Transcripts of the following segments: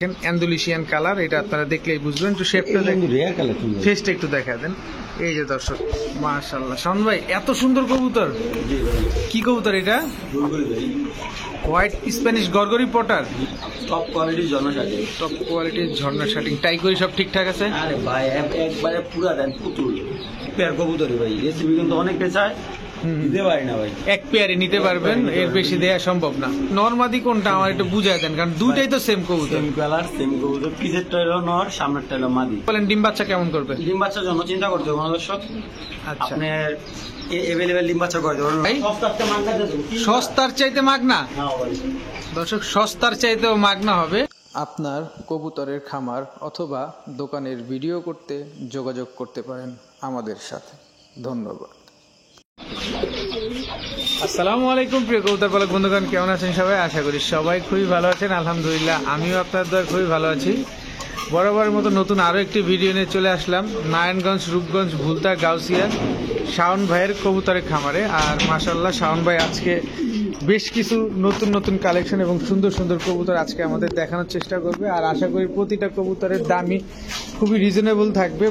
Andalusian colour, এটা আপনারা দেখলেই বুঝবেন। একটু শেপটা ফেসটা একটু দেখা দেন। এই যে দর্শক, মাশাআল্লাহ শাওন ভাই এত সুন্দর কবুতর। কি কবুতর এটা? হোয়াইট স্প্যানিশ গরগরি পটার, টপ কোয়ালিটির ঝর্ণা শাটিং। টপ কোয়ালিটির ঝর্ণা শাটিং। টাই করি সব ঠিকঠাক আছে? আরে ভাই একবারে পুরা দেন পুতুল পেয়ার কবুতরই ভাই। রেসিপি কিন্তু অনেকে চায়, দিতে পারি না ভাই। এক পেয়ারে নিতে পারবেন, এর বেশি দেয়া সম্ভব না। নরমাদি কোনটা আমার একটু বুঝায় দেন, কারণ দুইটাই তো সেম কবুতর। সেম কালার সেম কবুতর, পিছেরটা হলো নর, সামনেরটা হলো মাদি। বলেন ডিম বাচ্চা কেমন করবে? ডিম বাচ্চার জন্য চিন্তা করতে হবে না দর্শক। আচ্ছা, আপনার এভেলেবেল ডিম বাচ্চা করতে পারবেন। সস্তার চাইতে মাগনা ভাই। দর্শক, সস্তার চাইতেও মাগনা হবে। আপনার কবুতরের খামার অথবা দোকানের ভিডিও করতে যোগাযোগ করতে পারেন আমাদের সাথে। ধন্যবাদ। আসসালামু আলাইকুম প্রিয় কবুতর পালক বন্ধুগণ, কেমন আছেন সবাই? আশা করি সবাই খুবই ভালো আছেন। আলহামদুলিল্লাহ, আমিও আপনার দ্বারা খুবই ভালো আছি। বরাবরের মতো নতুন আরও একটি ভিডিও নিয়ে চলে আসলাম নারায়ণগঞ্জ, রূপগঞ্জ, ভুলতা, গাউসিয়া শাওন ভাইয়ের কবুতরের খামারে। আর মাশাআল্লাহ শাওন ভাই আজকে বেশ কিছু নতুন নতুন কালেকশন এবং সুন্দর সুন্দর কবুতর আজকে আমাদের দেখানোর চেষ্টা করবে। আর আশা করি প্রতিটা কবুতরের দামই খুবই রিজনেবল থাকবে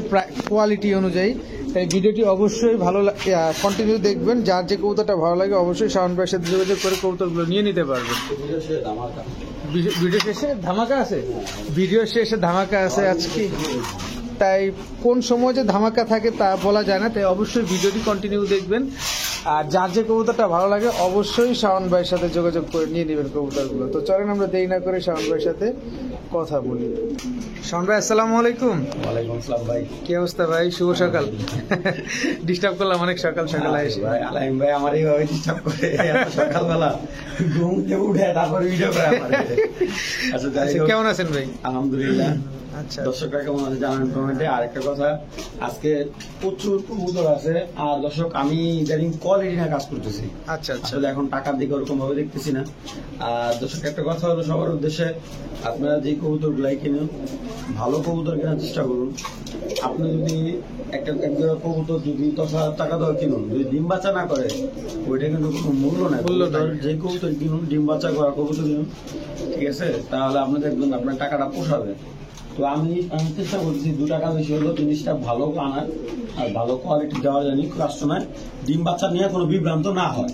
কোয়ালিটি অনুযায়ী। তাই ভিডিওটি অবশ্যই ভালো কন্টিনিউ দেখবেন। যার যে কবুতরটা ভালো লাগে অবশ্যই শাওন ভাইয়ের সাথে যোগাযোগ করে কবুতরগুলো নিয়ে নিতে পারবেন। ভিডিও শেষে ধামাকা আছে, ভিডিও শেষে ধামাকা আছে আজকে। তাই কোন সময় যে ধামাকা থাকে তা বলা যায় না, তাই অবশ্যই ভিডিওটি কন্টিনিউ দেখবেন। আর যার যে কবুতরটা ভালো লাগে অবশ্যই শাওন ভাইয়ের সাথে যোগাযোগ করে নিয়ে নেবেন কবুতরগুলো। তো চলেন আমরা দেরি না করে শাওন ভাইয়ের সাথে কথা বলি। শাওন ভাই আসসালামু আলাইকুম। ওয়ালাইকুম আসসালাম ভাই। কি অবস্থা ভাই? শুভ সকাল। ডিস্টার্ব করলাম অনেক সকাল সকাল এসে। ভাই আলাইম ভাই আমার এইভাবে ডিস্টার্ব করে এত সকালবেলা ঘুম থেকে উঠে তারপর ভিডিও করে আমার। আচ্ছা কেমন আছেন ভাই? আলহামদুলিল্লাহ। আচ্ছা, দর্শকরা কেমন আছে জানান কমেন্টে। আরেকটা কথা, আজকে প্রচুর কবুতর আছে। আর দর্শক আমি ইদানিং কোয়ালিটি নিয়ে কাজ করতেছি। আচ্ছা আচ্ছা, আসলে এখন টাকার দিকে ওরকম ভাবে দেখতেছি না। আর দর্শক একটা কথা হলো সবার উদ্দেশ্যে, আপনারা যে কবুতর গুলাই কিনুন ভালো কবুতর কেনার চেষ্টা করুন। আপনি যদি একটা কবুতর যদি 10,000 টাকা দেওয়া কিনুন, যদি ডিম বাচ্চা না করে ওইটা কিন্তু কোনো মূল্য নাই। যে কবুতর কিনুন ডিম বাচ্চা করা কবুতর কিনুন, ঠিক আছে, তাহলে আপনি দেখবেন আপনার টাকাটা পোষাবে। তো আমি চেষ্টা করছি 2 টাকা বেশি হলো জিনিসটা ভালো আনার আর ভালো কোয়ালিটি দেওয়ার জন্য কাস্টমার ডিম বাচ্চা নিয়ে কোনো বিভ্রান্ত না হয়।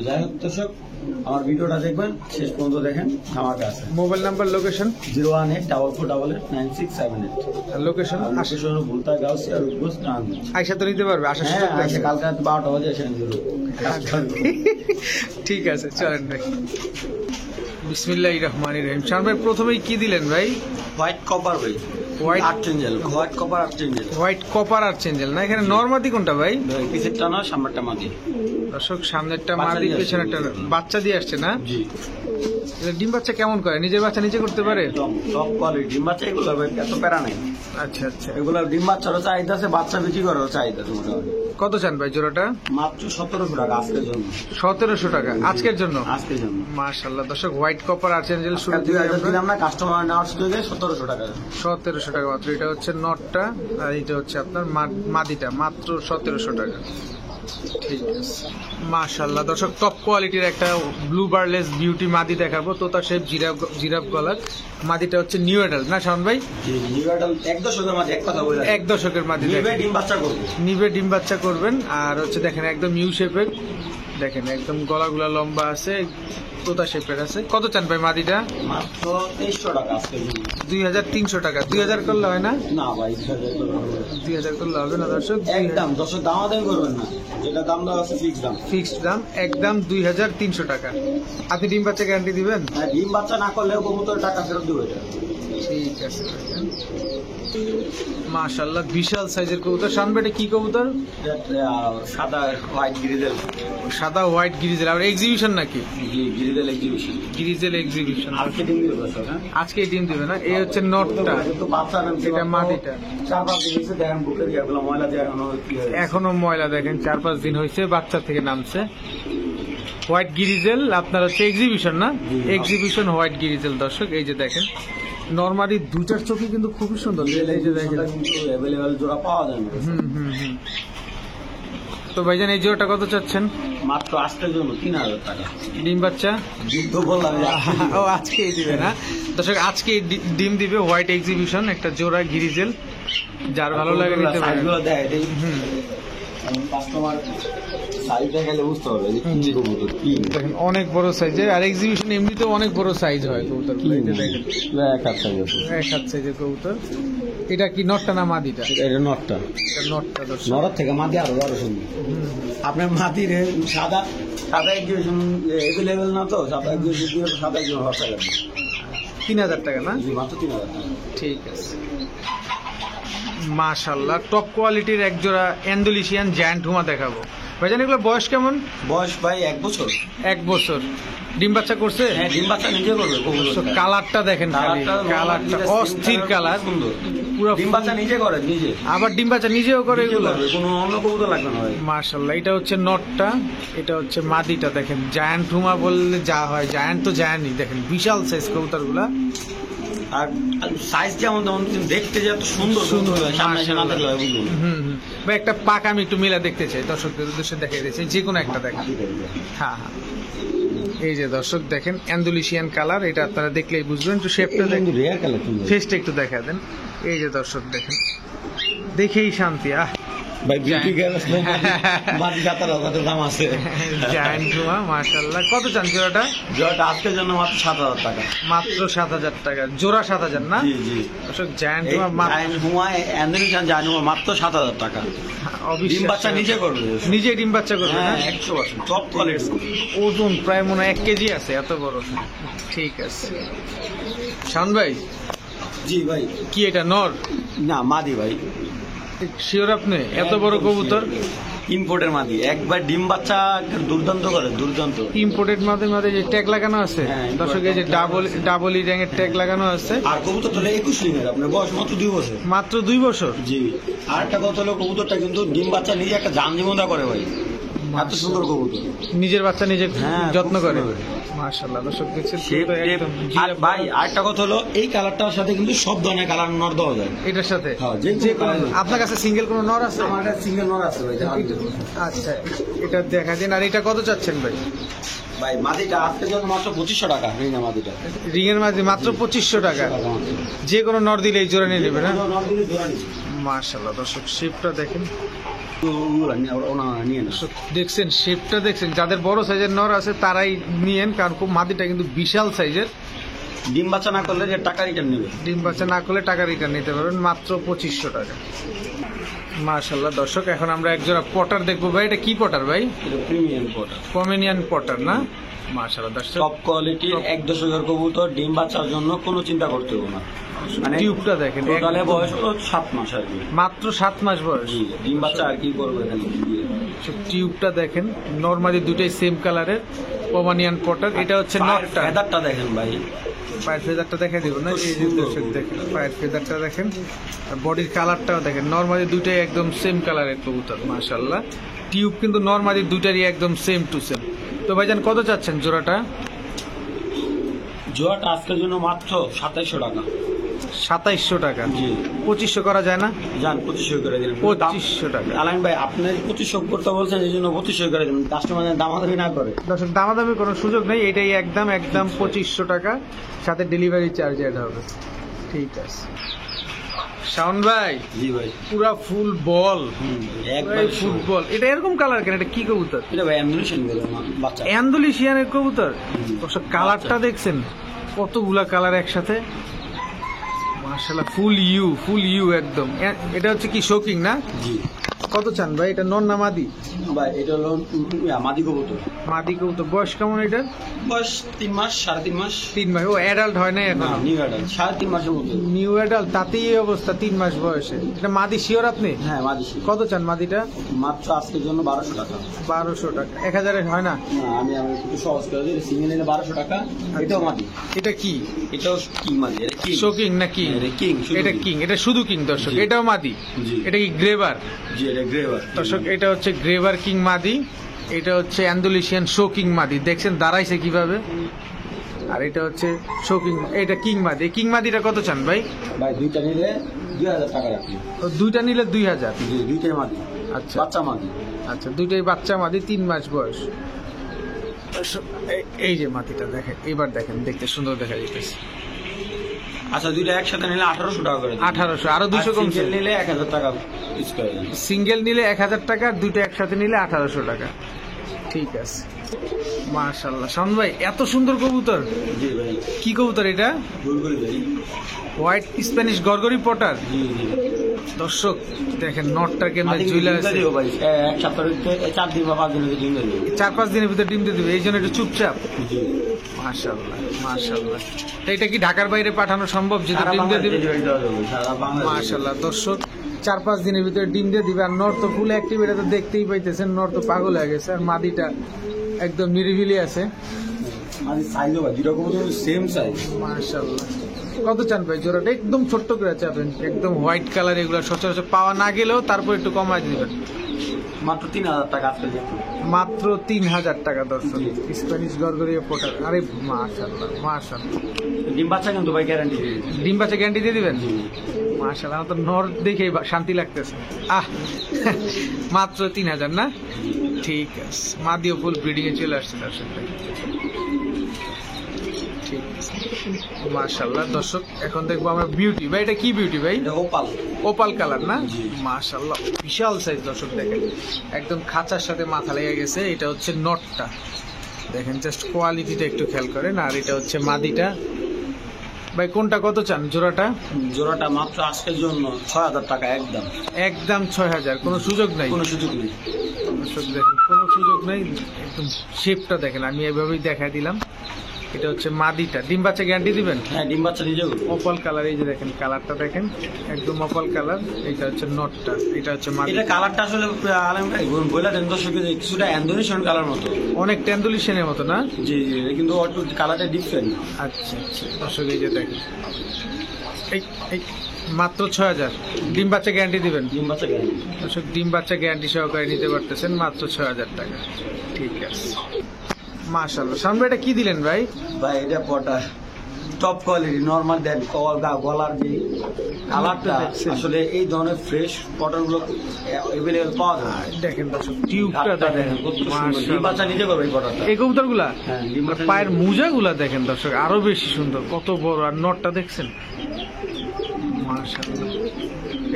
যাই হোক দর্শক, আমার ভিডিওটা দেখবেন, শেষ পর্যন্ত দেখেন, ধামাকা আছে। Mobile number, location? 0184488 location Bhulta, Gausia, Rupganj, Narayanganj. আয়সা তো নিতে পারবে? আশা হ্যাঁ, কালকে রাত 12টা বাজে এসে নিয়ে যাবো। ঠিক আছে, চলেন ভাই। বিসমিল্লাহির রহমানির রহিম। শাওন ভাই প্রথমেই কি দিলেন ভাই? হোয়াইট কপার ভাই, white archangel, white copper archangel. White copper archangel না? এখানে নরমাদি কোনটা ভাই? পিছেরটা না সামনেরটা মাদি। দর্শক, সামনেরটা বাচ্চা মাদি, দিয়ে আসছে। পেছনেরটা বাচ্চা দিয়ে আসছে না? জি। এটা ডিম বাচ্চা কেমন করে? নিজের বাচ্চা নিজে করতে পারে? টপ কোয়ালিটি ডিম বাচ্চা এগুলো ভাই, এত প্যারা নেই। আচ্ছা আচ্ছা, এগুলো ডিম বাচ্চারও চাহিদা আছে, বাচ্চা বিক্রি করারও চাহিদা আছে মোটামুটি। কত চান ভাই জোড়াটা? মাত্র 1700 টাকা আজকের জন্য। 1700 টাকা আজকের জন্য? আজকের জন্য। মাশাআল্লাহ দর্শক, হোয়াইট কপার আর চেঞ্জেল শুরু 2000 দিলাম না, কাস্টমার নেওয়ার সুযোগে 1700 টাকা। 1700 টাকা মাত্র। এটা হচ্ছে নটটা আর এটা হচ্ছে আপনার মাদিটা, মাত্র 1700 টাকা। ঠিক আছে, মাশাআল্লাহ দর্শক, টপ কোয়ালিটির একটা ব্লু বারলেস বিউটি মাদি দেখাবো। তোতা শেপ, জিরাফ গলার। মাদিটা হচ্ছে নিউ অ্যাডাল্ট না শাওন ভাই? নিউ অ্যাডাল্ট 1 দশকের মাদি, এক কথা বলে 1 দশকের মাদি। নিবে ডিম বাচ্চা করবে, নিবে ডিম বাচ্চা করবেন। আর হচ্ছে দেখেন একদম ইউ শেপের, দেখেন একদম গলাগুলা লম্বা আছে, তোতা শেপের আছে। কত চান ভাই মাদিটা? মাত্র 2300 টাকা আজকের জন্য। 2300 টাকা। 2000 করলে হয় না? না ভাই, 2000 করলে হবে না দর্শক। একদম দর্শক দামাদামি করবেন না, যেটা দাম দেওয়া আছে ফিক্স দাম। ফিক্সড দাম, একদম 2300 টাকা। আপনি ডিম বাচ্চা গ্যারান্টি দিবেন? হ্যাঁ, ডিম বাচ্চা না করলেও কবুতর টাকা ফেরত দেবে। ঠিক আছে, মাশাআল্লাহ বিশাল সাইজের কবুতর। সামনে কি কবুতর? সাদা হোয়াইট গ্রিজেল। সাদা হোয়াইট গ্রিজেল। আর এক্সিবিশন নাকি? Grizzle exhibition. Grizzle exhibition. আজকে ডিম দিবে হ্যাঁ, আজকে ডিম দিবে না? এই হচ্ছে নটটা, কিন্তু বাচ্চা নেন, এটা মাদিটা। 4-5 দিন হয়েছে, দেখেন বুকের ইয়াগুলো ময়লা দিয়ে এখনো ময়লা, দেখেন 4-5 দিন হয়েছে, বাচ্চা থেকে নামছে। হোয়াইট গ্রিজেল আপনার হচ্ছে এক্সিবিশন না? এক্সিবিশন হোয়াইট গ্রিজেল দর্শক। এই যে দেখেন নরমালি দুটার চোখই কিন্তু খুবই সুন্দর। এই যে দেখেন অ্যাভেলেবল জোড়া পাওয়া যায় না। তো ভাইজান এই জোড়াটা কত চাচ্ছেন? মাত্র আজকের জন্য 3000 টাকা। ডিম বাচ্চা যুদ্ধ বললাম ও আজকেই দিবে না? দর্শক আজকে ডিম দিবে হোয়াইট এক্সিবিশন, একটা জোড়া গিরিজেল, যার ভালো লাগে নিতে পারে। সাইজগুলো দেয় এটাই হুম, কাস্টমার সাইজ দেখালে বুঝতে পারবে যে কি কবুতর কি দেখেন অনেক বড় সাইজের, আর এক্সিবিশন এমনিতেও অনেক বড় সাইজ হয় কবুতর। এটা দেখেন এক হাত সাইজ আছে। এক হাত সাইজের কবুতর। এটা কি নটটা না মাদিটা? এটা নটটা। এটা নটটা দর্শক। নড়ার থেকে মাদি আরো সুন্দর। আপনার মাটির সাদা সাদা এক্সিবিশন এভেলেবেল না তো, সাদা এক্সিবিশন সাদা এক্সিবিশন হওয়ার টাকা 3000 টাকা না? মাত্র 3000 টাকা। ঠিক আছে, মাশাআল্লাহ টপ কোয়ালিটির এক জোড়া অ্যান্ডালুসিয়ান জায়ান্ট হুমা দেখাবো। ভাইজান এগুলো বয়স কেমন? বয়স ভাই 1 বছর। 1 বছর। ডিম বাচ্চা করছে? হ্যাঁ, ডিম বাচ্চা নিজে করবে কবুতরটা। কালারটা দেখেন, খালি কালারটা অস্থির কালার, সুন্দর। পুরো ডিম বাচ্চা নিজে করে নিজে। আবার ডিম বাচ্চা নিজেও করে নিজে এগুলো? করবে, কোনো অন্য কবুতর লাগবে না ভাই। মাশাআল্লাহ, এটা হচ্ছে নটটা, এটা হচ্ছে মাদিটা। দেখেন জায়ান্ট হুমা বললে যা হয়, জায়ান্ট তো জায়ান্টই। দেখেন বিশাল সাইজ কবুতরগুলা, আর সাইজ যেমন তেমন কিন্তু দেখতে যে এত সুন্দর সুন্দর, সুন্দর সামনে এসে না মাশাআল্লাহ। দেখলে হয় বুঝুন। ভাই একটা পাক আমি একটু মিলা দেখতে চাই, দর্শকদের উদ্দেশ্যে দেখাই দিয়েছি, যে কোনো একটা দেখেন। হ্যাঁ হ্যাঁ, এই যে দর্শক দেখেন অ্যান্ডালুসিয়ান কালার, এটা আপনারা দেখলেই বুঝবেন। একটু শেপটা দেখেন, রেয়ার কালার কিন্তু ফেসটা একটু দেখা দেন। এই যে দর্শক দেখেন, দেখেই শান্তি। ভাই বিউটি গেল বাদি 7000 দাম আছে। জায়ান্ট হুমা মাশাআল্লাহ। কত চান জোড়াটা? জোড়াটা আজকের জন্য মাত্র 7000 টাকা। মাত্র 7000 টাকা জোড়া। 7000 না? জি জি। দর্শক জায়ান্ট এই হুমা জায়ান্ট হুমা অ্যান্ডালুসিয়ান জায়ান্ট হুমা মাত্র 7000 টাকা। ডিম বাচ্চা নিজে করবে। নিজে ডিম বাচ্চা করবে না? হ্যাঁ 100% টপ কোয়ালিটি। ওজন প্রায় মনে হয় 1 কেজি আছে, এত বড়। ঠিক আছে শান ভাই, জি ভাই। কি এটা নর না মাদি ভাই। শিওর আপনি? এত বড় কবুতর ইম্পোর্টের মাদি, একবার ডিম বাচ্চা দুর্দান্ত করে, দুর্দান্ত। ইম্পোর্টেড মাঝে মাঝে যে ট্যাগ লাগানো আছে, হ্যাঁ, দর্শক এই যে ডাবল ই রঙের ট্যাগ লাগানো আছে। আর কবুতর তো 21 দিনের, আপনার বয়স মাত্র 2 বছর। মাত্র 2 বছর? জি। আর একটা কথা হলো কবুতরটা কিন্তু ডিম বাচ্চা নিজে একটা জান জীবনটা করে ভাই, এত সুন্দর কবুতর। নিজের বাচ্চা নিজে হ্যাঁ, যত্ন খুব করে। সুন্দর। মাশাআল্লাহ দর্শক দেখছেন শেপ পুরো টেপ। একদম আর জিরা- ভাই আরেকটা কথা হলো এই কালারটার সাথে কিন্তু সব ধরনের কালার নর দেওয়া যায়। এটার সাথে হ্যাঁ, যে যে কোনো কোনো- colour। আপনার কাছে সিঙ্গেল কোনো নর আছে? আমার একটা সিঙ্গেল নর আছে ভাই। আচ্ছা, এটা দেখা দিন। আর এটা কত চাচ্ছেন ভাই? ভাই মাদিটা আজকের জন্য মাত্র 2500 টাকা। এই না মাদিটা রিং এর মাঝে মাত্র 2500 টাকা। যে কোনো নর দিলে এই জোড়া নিয়ে নেবে না? নর দিলে জোড়া নিবে। মাশাআল্লাহ দর্শক শেপটা দেখেন, তো ওগুলা নিয়ে না। দেখছেন শেপটা দেখছেন। যাদের বড় সাইজের নর আছে তারাই নিয়েন, কারণ খুব মাদিটা কিন্তু বিশাল সাইজের। ডিম বাচ্চা না করলে যে টাকা রিটার্ন নেবে। ডিম বাচ্চা না করলে টাকা রিটার্ন নিতে পারবেন, মাত্র 2500 টাকা। মাশাআল্লাহ দর্শক, এখন আমরা এক জোড়া পটার দেখবো। ভাই এটা কি পটার ভাই? এটা প্রিমিয়াম কোটা, পমেনিয়ান পটার না? মাশাআল্লাহ দর্শক, টপ কোয়ালিটির 1 দশকের কবুতর, ডিম বাচ্চার জন্য কোনো চিন্তা করতে হবে না। মানে টিউবটা দেখেন, টোটালে একদম- বয়স হলো 7 মাস আর কি। মাত্র 7 মাস বয়স। জি, ডিম বাচ্চা আর কি করবে এখানে কি দিয়ে। টিউবটা দেখেন, নরমালি দুটাই সেম কালারের পমানিয়ান পটার। এটা হচ্ছে নটটা। ফেদারটা দেখেন ভাই, পায়ের ফেদারটা দেখে দিব না? এই যে সুন্দর দর্শক দেখেন পায়ের ফেদারটা দেখেন, বডির কালারটাও দেখেন। নরমালি দুটাই একদম সেম কালারের কবুতর মাশাআল্লাহ। টিউব কিন্তু নরমালি দুটারই একদম সেম টু সেম। তো ভাইজান কত চাচ্ছেন জোড়াটা? জোয়াটা আজকের জন্য মাত্র 2700 টাকা। 2700 টাকা। জি। 2500 করা যায় না? যান 2500 করে দিলেন। 2500 টাকা। আলাইন ভাই আপনি 2500 করতে বলছেন, এই জন্য 2500 করে দিন। কাস্টমার দামাদামি না করে। দর্শক দামাদামি কোনো সুযোগ নেই, এটাই একদম 2500 টাকা, সাথে ডেলিভারি চার্জ অ্যাড হবে। ঠিক আছে শাওন ভাই, জি ভাই। পুরা ফুল বল, একবার ফুটবল। এটা এরকম কালার কেন? এটা কি কবুতর? এটা ভাই অ্যাম্বুলেশন গেল বাচ্চা। অ্যান্ডালুসিয়ানের কবুতর। দর্শক কালারটা দেখছেন, কতগুলা কালার একসাথে। মাশাআল্লাহ, ফুল ইউ একদম। এটা হচ্ছে কি শোকিং না? জি কত চান ভাই? এটা নর না মাদি? ভাই এটা হলো মাদি কবুতর। মাদি কবুতর। বয়স কেমন এটা? বয়স 3 মাস, 3.5 মাস। 3 মাস। ও অ্যাডাল্ট হয় না এখন? নিউ অ্যাডাল্ট 3.5 মাসের মতো। নিউ অ্যাডাল্ট, তাতেই এই অবস্থা 3 মাস বয়সে। এটা মাদি শিওর আপনি? হ্যাঁ মাদি। কত চান মাদিটা? মাত্র আজকের জন্য 1200 টাকা। 1200 টাকা। 1000 হয় না? না আমি একটু সহজ করে দিই, সিঙ্গেল নিলে 1200 টাকা। এটাও মাদি। এটা কি এটাও কিং মাদি। এটা কিং। শোকিং না কিং? এটা কিং, শুধু এটা king। কিং, এটা শুধু কিং দর্শক। জি। এটাও মাদি? জি। এটা কি গ্রেভার? জি এটা গ্রেভার। দর্শক এটা হচ্ছে গ্রেভার কিং মাদি, এটা হচ্ছে অ্যান্ডালুসিয়ান শোকিং মাদি। দেখছেন দাঁড়াইছে কিভাবে। আর এটা হচ্ছে শোকিং, এটা কিং মাদি। এই কিং মাদিটা কত চান ভাই? ভাই দুইটা নিলে 2000 টাকা রাখি। ও, দুইটা নিলে 2000। জি দুইটাই মাদি। আচ্ছা বাচ্চা মাদি। আচ্ছা, দুইটাই বাচ্চা মাদি, 3 মাস বয়স। এই যে মাদিটা দেখেন, এবার দেখেন, দেখতে সুন্দর দেখা যাইতেছে। আচ্ছা, দুইটা একসাথে নিলে 1800 টাকা করে 1800, আরো 200 কমছে। সিঙ্গেল নিলে 1000 টাকা স্কয়ার। সিঙ্গেল নিলে 1000 টাকা, দুটো একসাথে নিলে 1800 টাকা। ঠিক আছে, মাশাআল্লাহ। শাওন ভাই এত সুন্দর কবুতর, জি ভাই। কি কবুতর এটা? গুলগুলি ভাই। হোয়াইট স্প্যানিশ গরগরি পটার। জি জি। দর্শক দেখেন নটটা কেমন ঝুলে আছে। দিও ভাই, এক সপ্তাহের 4 দিন বা 5 দিনের ডিম দিও। 4-5 দিনের ভিতরে ডিম দিয়ে দিবে, এই জন্য একটু চুপচাপ। জি। মাশাআল্লাহ মাশাআল্লাহ। তো এটা কি ঢাকার বাইরে পাঠানো সম্ভব যদি ডিম দিয়ে দিবে? সারা বাংলাদেশ। মাশাআল্লাহ দর্শক, 4-5 দিনের ভিতরে ডিম দিয়ে দিবে। আর নর তো ফুল অ্যাক্টিভ, এটা তো দেখতেই পাইতেছেন, নর তো পাগল হয়ে গেছে। আর মাদিটা একদম নিরিবিলি আছে। মানে সাইজ ভাই দুটো কবুতর সেম সাইজ। মাশাআল্লাহ। কত চান ভাই জোড়াটা? একদম ছোট্ট করে চাবেন, একদম হোয়াইট কালার, এগুলো সচরাচর পাওয়া না গেলেও তারপর একটু কমায় দিবেন। মাত্র 3000 টাকা আজকে দিন। মাত্র 3000 টাকা দর্শক, স্প্যানিশ গরগরিয়া পোটার। আরে মাশাআল্লাহ মাশাআল্লাহ। ডিম বাচ্চা কিন্তু ভাই গ্যারান্টি দিয়ে দিই। ডিম বাচ্চা গ্যারান্টি দিয়ে দিবেন? মাশাআল্লাহ, আমার তো নর দেখেই শান্তি লাগতেছে। মাত্র 3000 না? ঠিক আছে, মাদিও ফুল ব্রিডিং এ চলে আসছে দর্শক। ঠিক আছে মাশাআল্লাহ। দর্শক এখন দেখবো আমরা বিউটি। ভাই এটা কি বিউটি ভাই? এটা ওপাল। ওপাল কালার না? জি। মাশাআল্লাহ, বিশাল সাইজ দর্শক দেখেন, একদম খাঁচার সাথে মাথা লেগে গেছে। এটা হচ্ছে নটটা, দেখেন জাস্ট কোয়ালিটিটা একটু খেয়াল করেন। আর এটা হচ্ছে মাদিটা। ভাই কোনটা কত চান জোড়াটা? জোড়াটা মাত্র আজকের জন্য 6000 টাকা একদম। একদম 6000, কোনো সুযোগ নাই? কোনো সুযোগ নেই। দর্শক দেখেন কোনো সুযোগ নাই, একদম শেপটা দেখেন, আমি এভাবেই দেখা দিলাম। এটা হচ্ছে মাদিটা। ডিম বাচ্চা গ্যারান্টি দিবেন? হ্যাঁ, ডিম বাচ্চা নিজেও। অপাল কালার, এই যে দেখেন কালারটা দেখেন, একদম অপাল কালার। এটা হচ্ছে নটটা, এটা হচ্ছে এটা মাদিটা। কালারটা আসলে আলম ভাই বলে দেন দর্শককে যে কিছুটা ইন্দোনেশিয়ান কালার মতো। অনেক টেন্ডুলি সেনের মতো না? জি জি, কিন্তু একটু কালারটা ডিফারেন্ট। আচ্ছা আচ্ছা দর্শক এই যে দেখেন, এই এই মাত্র 6000। ডিম বাচ্চা গ্যারান্টি দিবেন? ডিম বাচ্চা গ্যারান্টি। দর্শক ডিম বাচ্চা গ্যারান্টি সহকারে নিতে পারতেছেন মাত্র 6000 টাকা। ঠিক আছে মাশাআল্লাহ। সামনে এটা কি দিলেন ভাই? ভাই এটা পটা টপ কোয়ালিটি নরমাল দেন গলার যে কালারটা দেখছেন? আসলে এই ধরনের ফ্রেশ পটার গুলো এভেলেবল পাওয়া যায়। দেখেন দর্শক টিউবটা কালারটা দেখেন, দেখেন কত সুন্দর। ডিম মাশাআল্লাহ। বাচ্চা নিতে পারবে এই পটারটা। এই কবুতরগুলা হ্যাঁ, ডিম বাচ্চা পায়ের নিতে মুজাগুলা দেখেন দর্শক, আরো বেশি সুন্দর, কত বড়। আর নটটা দেখছেন? মাশাআল্লাহ।